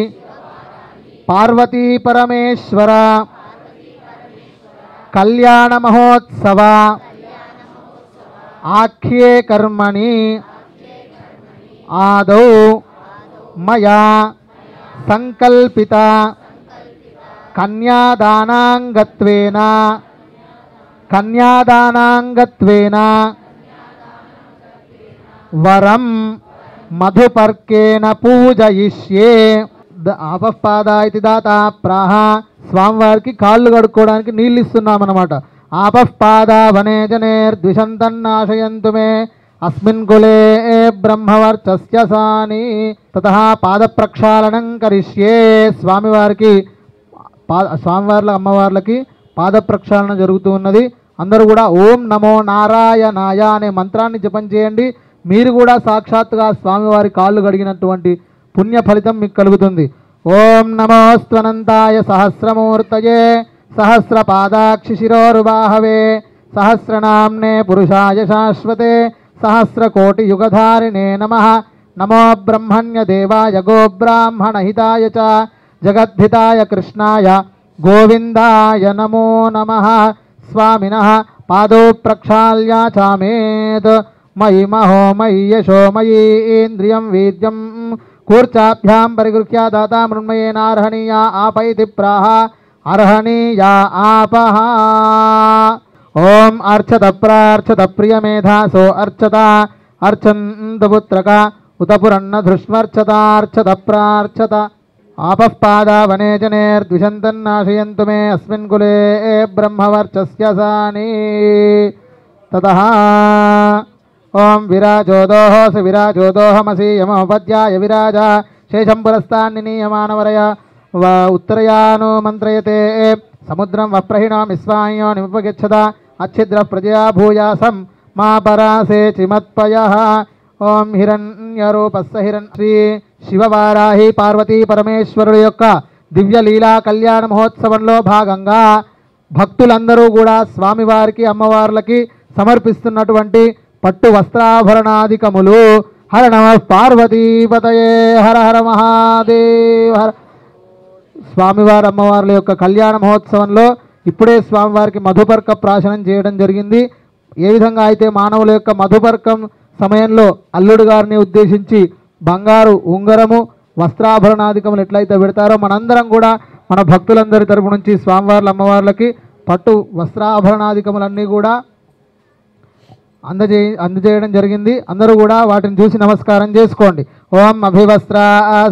S1: పార్వతీ పరమేశ్వర కళ్యాణ మహోత్సవ ఆఖ్యే కర్మణి ఆదౌ మయా సంకల్పిత కన్యాదానాంగత్వేన వరం మధుపర్కేణ పూజయిష్యే. ఆపఃపాదా ఇది దాత ప్రాహ స్వామివారికి కాళ్ళు కడుక్కోవడానికి నీళ్ళు ఇస్తున్నామన్నమాట. ఆపఃపాదా వనే జనేర్ద్విషంతన్నాశయంతు మే అస్మిన్ కులే బ్రహ్మవర్చస్య సాని. తతః పాద ప్రక్షాళనం కరిష్యే స్వామివారికి స్వామివార్ల అమ్మవార్లకి పాద ప్రక్షాళన జరుగుతూ ఉన్నది. అందరూ కూడా ఓం నమో నారాయణాయ అనే మంత్రాన్ని జపం చేయండి. మీరు కూడా సాక్షాత్తుగా స్వామివారి కాళ్ళు గడిగినటువంటి పుణ్య ఫలితం మీకు కలుగుతుంది. ఓం నమోస్త్వనంతాయ సహస్రమూర్తయే సహస్రపాదాక్షి శిరోరుబాహవే సహస్రనామ్నే పురుషాయ శాశ్వతే సహస్రకోటి యుగధారిణే నమః. नमो ब्रह्मण्यदेवाय गोब्राह्मणहिताय च जगद्धिताय कृष्णाय गोविन्दाय नमो नमः। स्वामिनः पादौ प्रक्षाल्याचामेत् मयि महो मयि यशो मयि इन्द्रियं वीर्यं कूर्चाभ्यां परिगृह्य दाता मृण्मयेनार्हणीया आपैति प्राह अर्हणीया आपः। ओम अर्चत प्रार्चत प्रियमेधासो अर्चता अर्चन्तपुत्रका उत पुरन्न धृष्मर्चतार्चत प्रार्चत आपः पादावने जनेर्द्विषन्तन्नाशयन्तु मे अस्मिन् कुले ब्रह्मवर्चस्य सानि। ततः ओम विराजोदोह स विराजोदोहमसि यमोपद्याय विराजा शेषं पुरस्तान्निनीयमानवरय व उत्तरयानो मन्त्रयते समुद्रं वप्रहिणो विश्वायो निमुपगच्छता अच्छिद्रः प्रजया भूयासं मा परासे चिमत्पयः। ओम हिरण्यरूपस्य हिरण्य श्री శివవారాహి పార్వతీ పరమేశ్వరుడు యొక్క దివ్య లీలా కళ్యాణ మహోత్సవంలో భాగంగా భక్తులందరూ కూడా స్వామివారికి అమ్మవార్లకి సమర్పిస్తున్నటువంటి పట్టు వస్త్రాభరణాధికములు. హర నమ పార్వతీపతయే హర హర మహాదేవ. స్వామివారి అమ్మవార్ల యొక్క కళ్యాణ మహోత్సవంలో ఇప్పుడే స్వామివారికి మధుపర్క ప్రాశనం చేయడం జరిగింది. ఏ విధంగా అయితే మానవుల యొక్క మధుపర్కం సమయంలో అల్లుడు గారిని ఉద్దేశించి బంగారు ఉంగరము వస్త్రాభరణాధికములు ఎట్లయితే పెడతారో మనందరం కూడా మన భక్తులందరి తరపు నుంచి స్వామివార్ల అమ్మవార్లకి పట్టు వస్త్రాభరణాధికములన్నీ కూడా అందజేయడం జరిగింది. అందరూ కూడా వాటిని చూసి నమస్కారం చేసుకోండి. ఓం అభివస్త్రా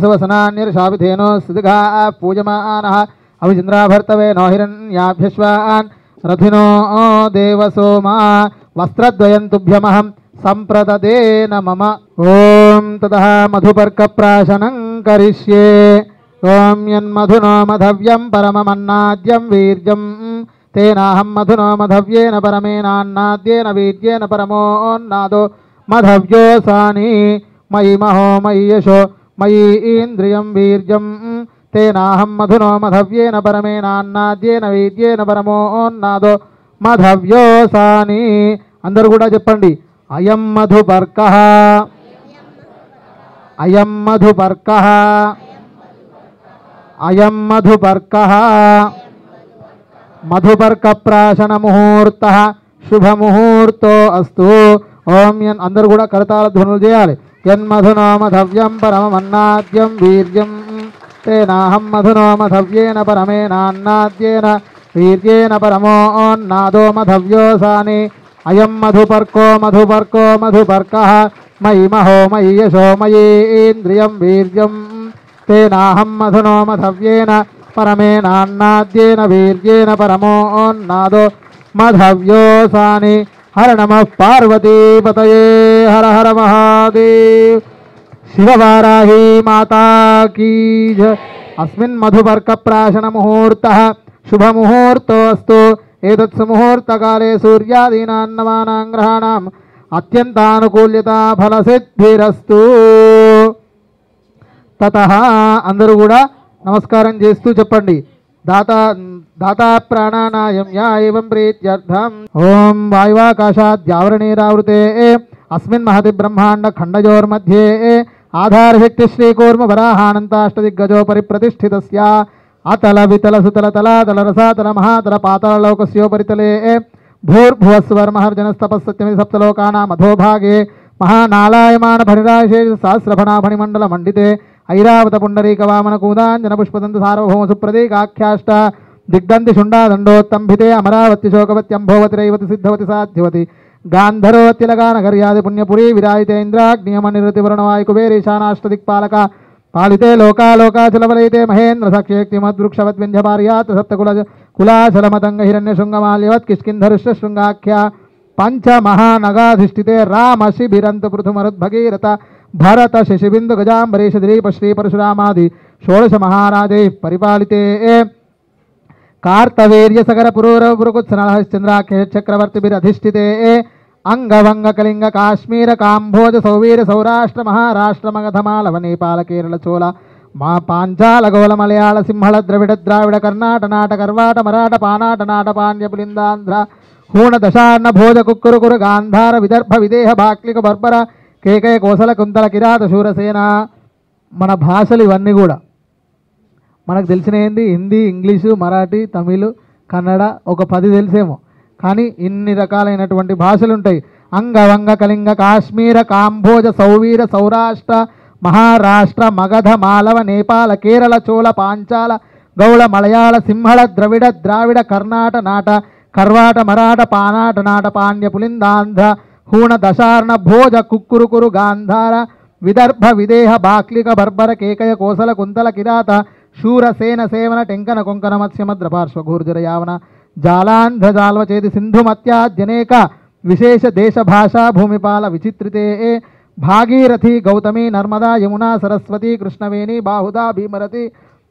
S1: సువసనాన్యర్షాభిధేనో స్థితిగా పూజమానః అవిచంద్రాభర్తవే నోహిరణ్యాభ్యశ్వాన్ రథినో దేవసోమా వస్త్రద్వయం తుభ్యమహం సంప్రదదేన మమ. ఓం తతః మధుపర్క ప్రాశనం కరిష్యే. ఓం యన్మధునో మధవ్యం పరమమన్నాద్యం వీర్యం తేనాహం మధునో మధవ్యేన పరమేనాన్నాద్యేన వీర్యేన పరమోన్నాదో మధవ్యోసాని మయి మహో మయి యశో మయి ఇంద్రియం వీర్యం తేనాహం మధునో మధవ్యేన పరమేనాన్నాద్యేన వీర్యేన పరమోన్నాదో మధవ్యోసాని. అందరూ కూడా చెప్పండి. అయం మధుపర్కః అయం మధుపర్కః అయం మధుపర్కః మధుపర్క ప్రాశన ముహూర్త శుభముహూర్తో అస్తు. ఓం యన్ అందరూ కూడా కరతాళ ధ్వనులు చేయాలి. యన్మధునో మధవ్యం పరమమన్నాద్యం వీర్యం తేనాహం మధునో మధవ్యేన పరమేనాన్నాద్యేన వీర్యేన పరమోన్నాదో మధవ్యోసాని. అయం మధుపర్కో మధుపర్కో మధుపర్కః మయి మహో మయి యశో మయి ఇంద్రియం వీర్యం తేనాహం మధునో మధవ్యేన పరమేనాన్నాద్యేన వీర్యేన పరమోన్నాదో మధవ్యోసాని. హర నమః పార్వతీపతయే హర హర మహాదేవ్. శివవారాహి మాతా కీ జయ. అస్మిన్ మధుపర్క ప్రాశన ముహూర్తః శుభముహూర్తో అస్తు. ఏతత్ సుముహూర్తకాలే సూర్యాదీనాన్నవానాం గ్రహాణం అత్యంతానుకూల్యత ఫలసిద్ధిరస్తు. తతః అందరూ కూడా నమస్కారం చేస్తూ చెప్పండి. దాతా ప్రాణానాయం యా ఏవం ప్రీత్యర్థం. ఓం వాయువాకాశాద్యావరణీరావృతే అస్మిన్ మహతి బ్రహ్మాండ ఖండయోర్मध्ये ఆధారశక్తి శ్రీకూర్మ వరాహానంతాష్టదిగ్గజోపరి ప్రతిష్ఠితస్య అతల వితల సుతల తలాతల రసాతల మహాతల పాతాళలోకస్యోపరితలే భూర్భువస్వర్మహర్జనస్తపస్సత్యమి సప్తలోకానాం అధోభాగే మహానాలాయమాన భణిరాశేష సహస్రఫణాఫణిమండల మండితే ఐరావత పుండరీక వామన కూదాంజన పుష్పదంత సార్వభౌమ సుప్రదీకాఖ్యాష్ట దిగ్దంతి శుండాదండోత్తంభితే అమరావతి శోకవత్యంభోవతి రైవతి సిద్ధవతి సాధ్యవతి గాంధరోత్తిలగానగర్యాది పుణ్యపురీ విరాయితే ఇంద్రాగ్నియమనిరతి వరుణవాయుకుబేరీశానాష్టదిక్పాలక పాలితే లోకాలోకాచలవలయితే మహేంద్ర సాక్షేక్తిమద్వృక్షవద్వింధ్యపార్యాత సప్తకులాచలమతంగ హిరణ్యశృంగమాల్యవత్ కిష్కింధరుష్యశృంగాఖ్య పంచమహానగాధిష్ఠితే రామ శిబిరంతు పృథుమరుద్భగీరథ భరత శశిబిందు గజాంబరీష ద్రీప శ్రీ పరశురామాది షోడశ మహారాజై పరిపాలితే కార్తవీర్య సగర పురూరపురుకుత్సనహశ్చంద్రాఖ్య చక్రవర్తిభిరధిష్ఠితే అంగవంగ కళింగ కాశ్మీర కాంభోజ సౌవీర సౌరాష్ట్ర మహారాష్ట్ర మగధమాలవ నేపాల కేరళ చోళ మా పాంచాల గోళ మలయాళ సింహళ ద్రవిడ ద్రావిడ కర్ణాట నాట కర్వాట మరాఠ పానాట నాట పాండ్య పులిందాంధ్ర హూణ దశార్ణ భోజ కుక్కురు కురు గాంధార విదర్భ విదేహ బాక్లిక బర్బర కేకయ కోసల కుంతల కిరాత శూరసేన. మన భాషలు ఇవన్నీ కూడా మనకు తెలిసిన ఏంది, హిందీ, ఇంగ్లీషు, మరాఠీ, తమిళ్, కన్నడ, ఒక 10 తెలిసేమో. కానీ ఇన్ని రకాలైనటువంటి భాషలు ఉంటాయి. అంగ వంగ కళింగ కాశ్మీర కాంభోజ సౌవీర సౌరాష్ట్ర మహారాష్ట్ర మగధ మాలవ నేపాల కేరళ చోళ పాంచాల గౌళ మలయాళ సింహళ ద్రవిడ ద్రావిడ కర్ణాట నాట కర్వాట మరాఠ పానాట నాట పాండ్య పులిందాంధ్ర హూణ దశార్ణ భోజ కుక్కురుకురు గాంధార విదర్భ విదేహ బాక్లిక బర్బర కేకయ కోసల కుంతల కిరాత శూర సేన సేవన టెంకన కొంకణ మత్స్యమద్ర పార్శ్వ ఘూర్జర యావన జాలాంధ్ర జాల్వచేతి సింధు మత్యాద్యనేక విశేష దేశ భాషా భూమిపాల విచిత్రితే భాగీరథి గౌతమి నర్మదా యమునా సరస్వతి కృష్ణవేణి బాహుదా భీమరతి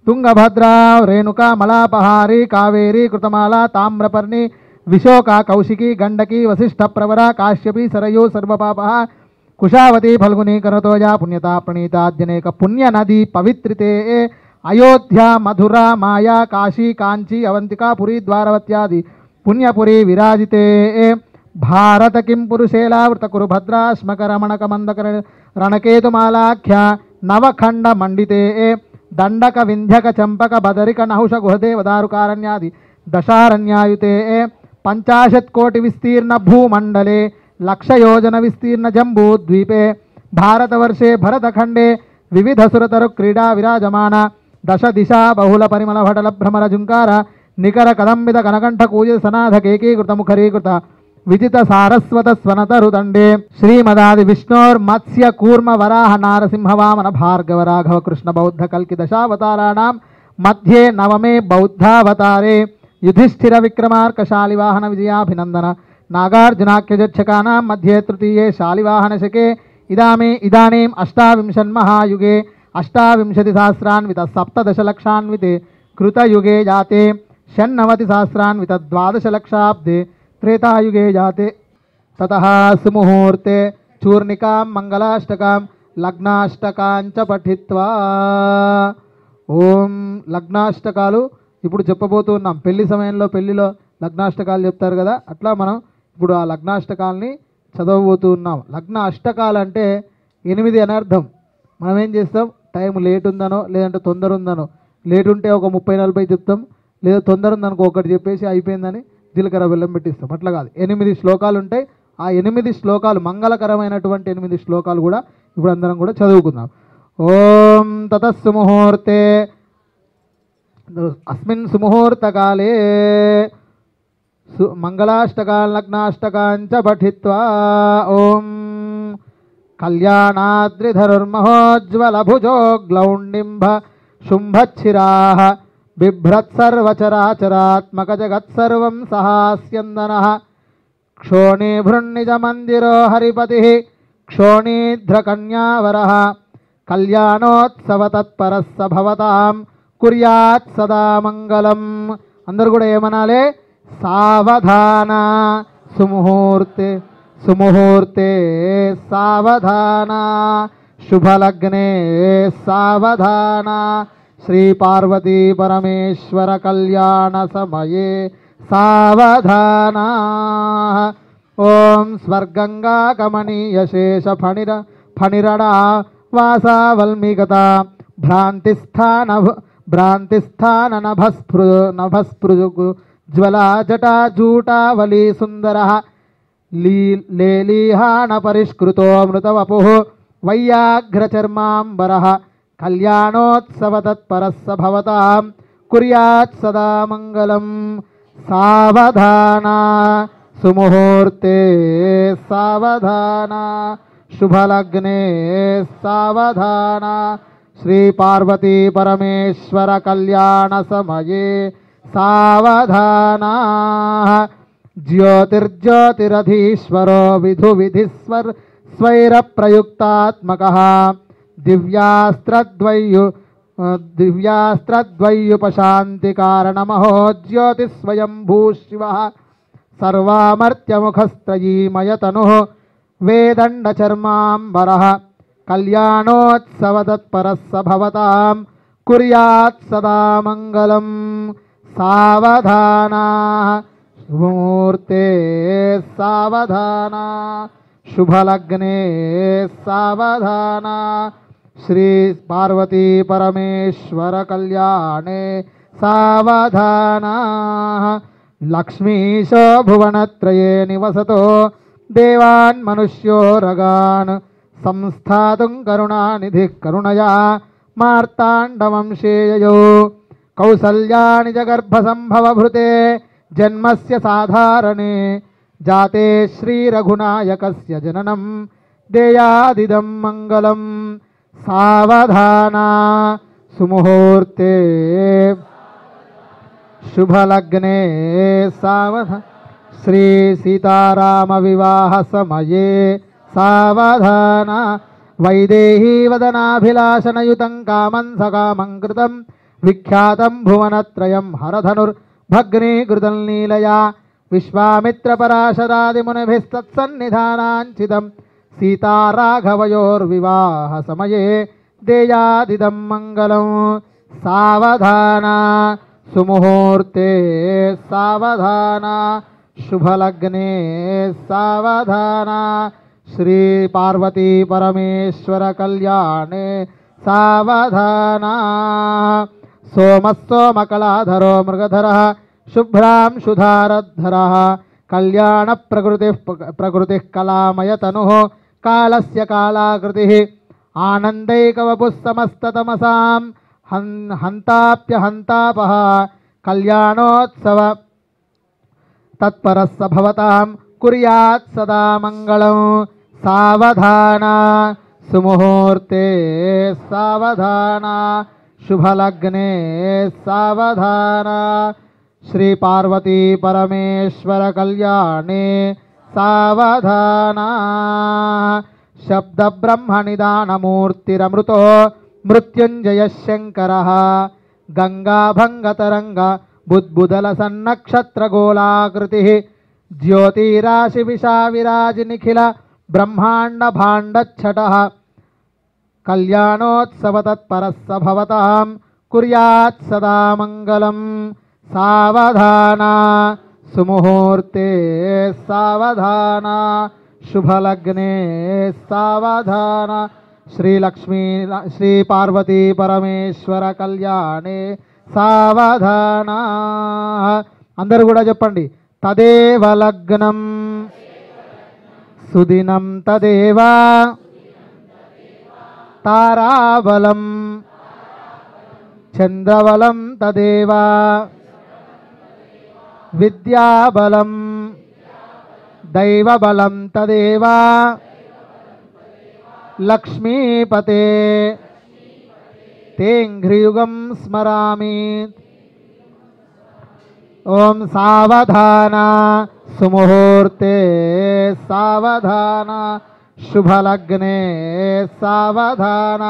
S1: తుంగభద్రా రేణుక మలాపహారి కావేరి కృతమాల తామ్రపర్ణి విశోక కౌశికి గండకి వశిష్ఠ ప్రవర కాశ్యపి సరయో సర్వపాప కుశావతి ఫల్గుని కరతోజా పుణ్యతా ప్రణీతాద్యనేక పుణ్య నది పవిత్రితే అయోధ్య మధుర మాయా కాశీ కాంచీ అవంతికా పురి ద్వారవత్యాది పుణ్యపురి విరాజితే భారత కిం పురుషేలావృత కురు భద్రా స్మకరమణక మందకర రణకేతుమాలాఖ్య నవఖండ మండితే దండక వింధ్యక చంపక బదరిక నహుష గుహదేవదారుకారణ్యాది దశారణ్యాయుతే 50 కోటి విస్తీర్ణ భూమండలే 1,00,000 యోజన విస్తీర్ణ జంబూద్వీపే భారతవర్షే భరతఖండే వివిధ సురతరు క్రీడా విరాజమాన 10 దిశా బహుళ పరిమళ భటల భ్రమర జుంకార నికర కదంబిత కనకంఠ కూజ సనాథ కేకీకృత ముఖరీకృత విజిత సారస్వత స్వనతరుదండే శ్రీమదాది విష్ణోర్మత్స్య కూర్మ వరాహ నారసింహ వామన భార్గవ రాఘవ కృష్ణ బౌద్ధ కల్కి దశావతారాణం మధ్యే నవమే బౌద్ధావతారే యుధిష్ఠిర విక్రమార్క శాలివాహన విజయాభినందన నాగార్జునాఖ్యజక్షకానాం మధ్యే తృతీయే శాలివాహనశకే ఇదానీం అష్టావింశన్మహాయుగే అష్టావింశతిసహస్రాన్విత 17 లక్షాన్వితే కృతయుగే జాతే షణ్ణవతిసహస్రాన్విత 12 లక్షాబ్దే త్రేతాయుగే జాతే తతః సుముహూర్తే చూర్ణికాం మంగళాష్టకాం లగ్నాష్టకాంచ పఠిత్వా. ఓం లగ్నాష్టకాలు ఇప్పుడు చెప్పబోతున్నాం. పెళ్లి సమయంలో పెళ్లిలో లగ్నాష్టకాలు చెప్తారు కదా, అట్లా మనం ఇప్పుడు ఆ లగ్నాష్టకాలని చదవబోతున్నాం. లగ్న అష్టకాలు అంటే 8 అని అర్థం. మనం ఏం చేస్తాం, టైం లేట్ ఉందనో లేదంటే తొందర ఉందనో, లేట్ ఉంటే ఒక 30-40 చెప్తాం, లేదా తొందర ఉందనుకో ఒకటి చెప్పేసి అయిపోయిందని జీలకర్ర బెల్లం పెట్టిస్తాం. అట్లా కాదు, 8 శ్లోకాలు ఉంటాయి. ఆ 8 శ్లోకాలు మంగళకరమైనటువంటి 8 శ్లోకాలు కూడా ఇప్పుడు అందరం కూడా చదువుకుందాం. ఓం తతస్సు ముహూర్తే అస్మిన్ సుముహూర్తకాలే మంగళాష్టకాన్ లగ్నాష్టకాంచ పఠిత్వా. ఓం కళ్యాణాద్రిధరుర్మహోజ్వలభుజో గ్లౌండింబ శుంభచ్చిరాః బిభ్రత్సర్వచరాచరాత్మక జగత్సర్వం సహాస్యందనః క్షోణీ భృన్నిజ మందిరో హరిపతిః క్షోణీధ్రకన్యావరః కళ్యాణోత్సవ తత్పరస్స భవతాం కుర్యాత్ సదా మంగళం. అందరూ కూడా ఏమనాలి, సావధాన సుముహూర్తే సుముహూర్తే సావధాన శుభలగ్నే సావధాన శ్రీ పార్వతీ పరమేశ్వర కళ్యాణ సమయే సావధాన. ఓం స్వర్గంగా కమనీయ శేష ఫణిరడా వాసావల్మిగత భ్రాంతిస్థాన నభస్పృజు జ్వలా జటాజూటావళీ సుందర లేలీహాన పరిష్కృతో మృతవపుః వైయాఘ్రచర్మాంబరః కళ్యాణోత్సవ తత్పరస్స భవతాం కుర్యాత్ సదా మంగళం. సావధాన సుముహూర్తే సావధాన శుభలగ్నే సావధాన శ్రీ పార్వతీ పరమేశ్వర కళ్యాణ సమయే సావధాన. జ్యోతిర్జ్యోతిరధీశ్వరో విధు విధిస్వర్ స్వైర ప్రయుక్తాత్మకః దివ్యాస్త్రద్వయ్యుపశాంతి కారణమహో జ్యోతిస్వయంభూ శివః సర్వామర్త్యముఖస్త్రయీమయతనుః వేదండచర్మాంబరః కళ్యాణోత్సవ తత్పరస్స భవతాం కుర్యాత్ సదా మంగళం. సావధాన ముహూర్తే సావధాన शुभलग्ने सावधान श्री पार्वती परमेश्वर कल्याणे सावधान लक्ष्मीश भुवनत्रये निवसतो देवान् मनुष्यो रगान् संस्थातुं करुणानिधिः करुणया मार्ताण्डवंशेययो कौसल्यानि च गर्भसम्भवभृते जन्मस्य साधारणे जाते श्रीरघुनायकस्य जननं देयादिदं मङ्गलं सावधाना सुमुहूर्ते शुभलग्ने सावधान श्री सीताराम विवाह समये सावधान वैदेही वदनाभिलाषणयुतं कामं सकामं कृतं विख्यातं भुवनत्रयं हरधनुर्भग्नीकृतं लीलया विश्वामित्रपराशरादिमुनिभिस्तत्सन्निधानाञ्चितं सीताराघवयोर्विवाह समये देयादिदं मङ्गलं सावधान सुमुहूर्ते सावधान शुभलग्ने सावधान श्री पार्वती परमेश्वर कल्याणे सावधान सोमस्सोमकलाधरो मृगधरः शुभ्रांशुधारद्धरः कल्याण प्रकृतिः कलामयतनुः कालस्य कालाकृतिः आनन्दैकवपुः समस्ततमसां हन्ताप्यहन्तापः कल्याणोत्सव तत्परः स भवतां कुर्यात् सदा मङ्गलं सावधान सुमुहूर्ते सावधान शुभलग्ने सावधान श्री पार्वती परमेश्वर कल्याणे सावधान शब्द ब्रह्मनिदानमूर्तिरमृतो मृत्युंजय शंकरः गंगाभंगतरंग बुद्बुदलसन्नक्षत्रगोलाकृतिः ज्योतिराशिविशाविराजिनिखिल ब्रह्मांड भाण्डच्छटः कल्याणोत्सव तत्परः स भवतां कुर्यात् सदा मङ्गलं सावधान सुमुहूर्ते सावधान शुभलग्ने सावधान श्री पार्वती परमेश्वर कल्याणे सावधान अंदरू कूडा चेप्पंడి तदेव लग्नं सुदिनं तदेव ताराबलं चंद्रबलं तदेव विद्याबलं दैवबलं तदेव लक्ष्मीपते तेङ्घ्रियुगं स्मरामि ओम सावधान सुमुहूर्ते सावधान शुभलग्ने सावधान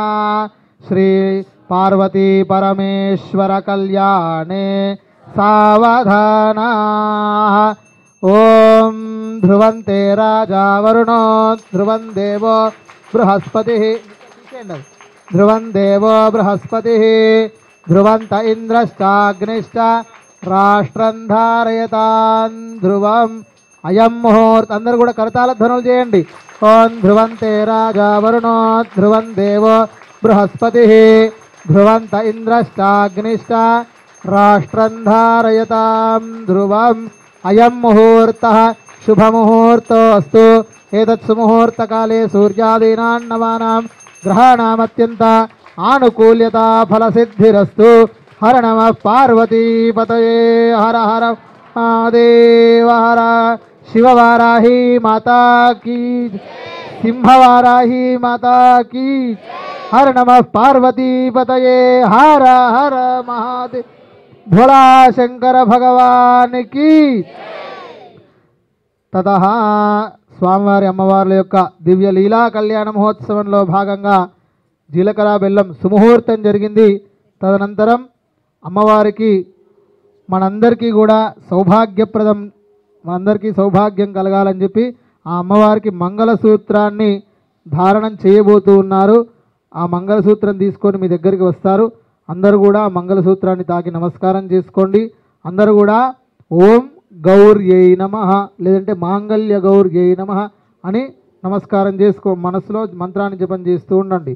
S1: श्री पार्वती परमेश्वर कल्याणे सावधान ओम ध्रुवन्ते राजा वरुणो ध्रुवं देवो बृहस्पतिः ध्रुवं देवो बृहस्पतिः ध्रुवन्त इन्द्रश्चाग्निश्च राष्ट्रं धारयतां ध्रुवम् अयं मुहूर्त अंदरू कूडा करताल ध्वनुलु चेयंడి ओम ध्रुवन्ते राजा वरुणो ध्रुवं देवो बृहस्पतिः ध्रुवन्त इन्द्रश्चाग्निश्च राष्ट्रं धारयतां ध्रुवम् अयं मुहूर्तः शुभमुहूर्तोऽस्तु एतत् सुमुहूर्तकाले सूर्यादीनां नवानां ग्रहाणामत्यन्त आनुकूल्यता फलसिद्धिरस्तु हर नमः पार्वतीपतये हर हर महादेव हर शिववाराही माता की सिंहवाराही माता की हर नमः पार्वतीपतये हर हर महादेव भोला शंकर भगवान की ततः స్వామివారి అమ్మవార్ల యొక్క దివ్య లీలా కళ్యాణ మహోత్సవంలో భాగంగా జీలకర్ర బెల్లం సుముహూర్తం జరిగింది. తదనంతరం అమ్మవారికి మనందరికీ కూడా సౌభాగ్యప్రదం మనందరికీ సౌభాగ్యం కలగాలని చెప్పి ఆ అమ్మవారికి మంగళసూత్రాన్ని ధారణం చేయబోతూ ఉన్నారు. ఆ మంగళసూత్రం తీసుకొని మీ దగ్గరికి వస్తారు. అందరూ కూడా ఆ మంగళసూత్రాన్ని తాకి నమస్కారం చేసుకోండి. అందరూ కూడా ఓం గౌర్యై నమః లేదంటే మాంగళ్య గౌర్యై నమః అని నమస్కారం చేసుకో, మనసులో మంత్రాన్ని జపం చేస్తూ ఉండండి.